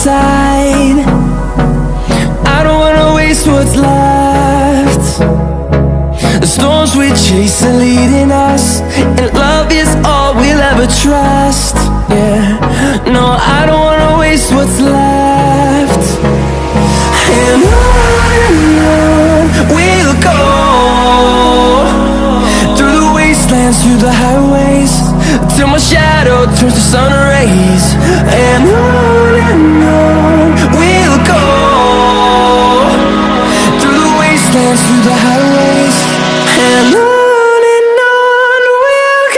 side. I don't wanna waste what's left. The storms we chase are leading us, and love is all we'll ever trust. Yeah, no, I don't wanna waste what's left. And on we'll go, through the wastelands, through the highways, till my shadow turns to sun rays. And on we'll go, through the wastelands, through the highways, and on we'll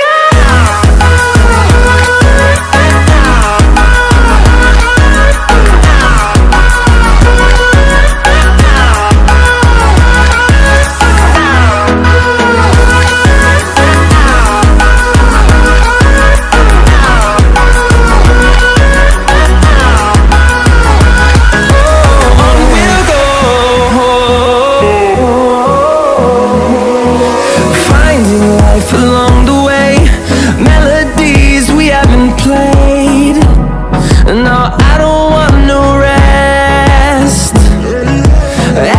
go. Along the way, melodies we haven't played. No, I don't want no rest.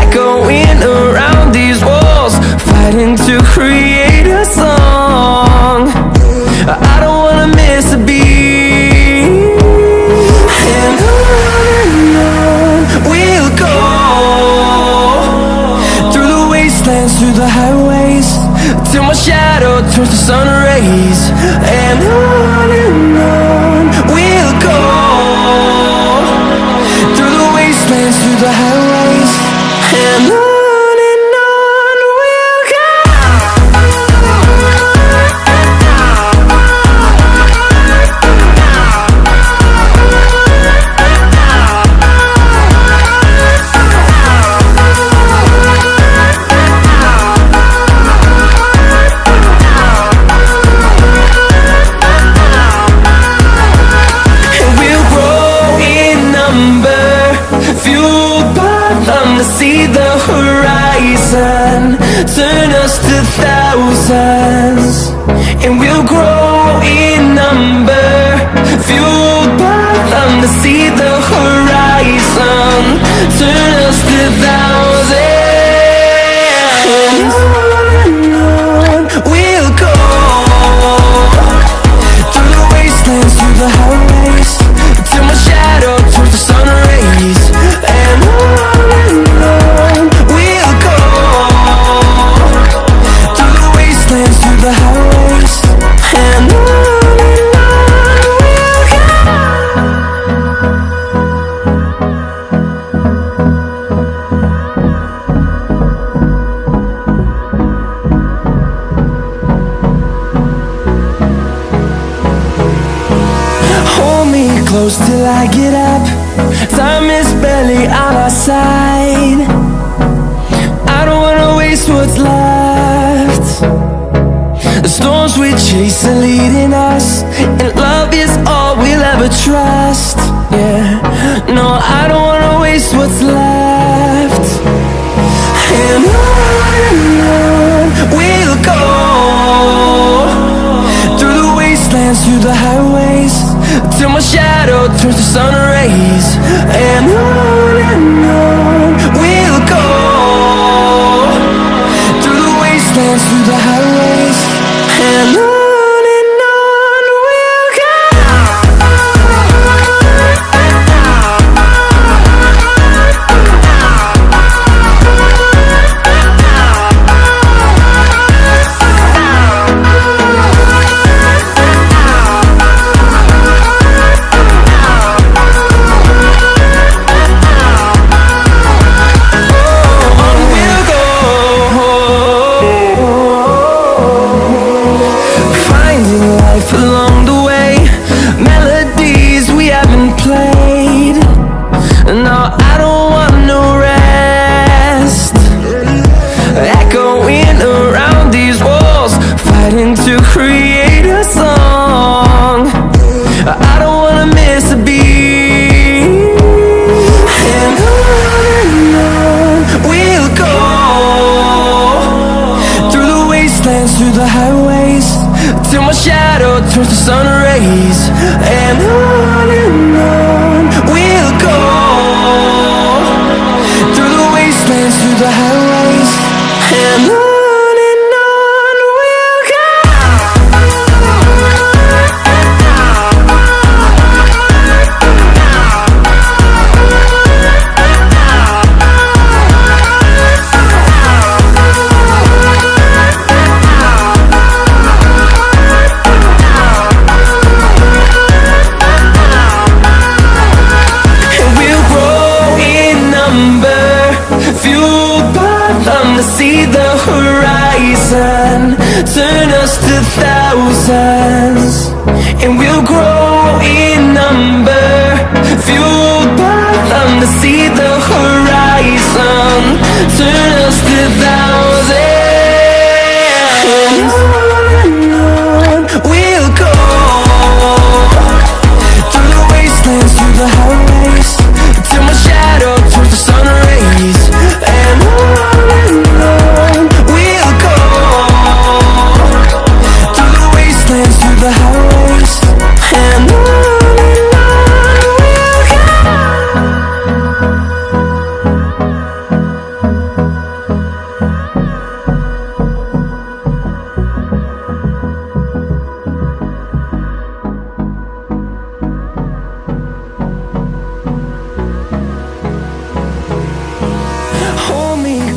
Echoing around these walls, fighting to create a song. I don't wanna miss a beat. And on we'll go, through the wastelands, through the highways, till my shadow turns to sun rays. And on we'll go, through the wastelands, through the highways, and on we'll go. See the horizon, turn us to thousands, and we'll grow in number, fueled by them to see the horizon, turn us to thousands. And on we'll go, through the wastelands, through the highways, till my shadow turns to sun rays. And we'll go, through the wastelands, through the highways, and on we'll go. Hold me close till I get up. Time is barely on our side. I don't wanna waste what's left. The storms we chase are leading us, and love is all we'll ever trust. Yeah, no, I don't wanna waste what's left. And on we'll go, through the wastelands, through the highways, till my shadow turns to sun rays. And on we'll go, through the wastelands, through the highways, and on we'll go. And on we'll go, through the wastelands, through the highways, till my shadow turns to sun rays. And on we'll go, through the wastelands, through the highways, and on we'll go. And on we'll go, through the wastelands, through the highways, till my shadow turns to sun rays. And on we'll go. turns to sun rays, and on we'll go.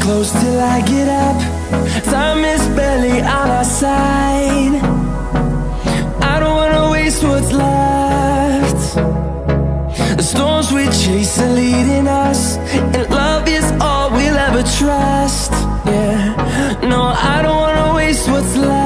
close till I get up. Time is barely on our side. I don't wanna waste what's left. The storms we chase are leading us, and love is all we'll ever trust. Yeah, no, I don't wanna waste what's left.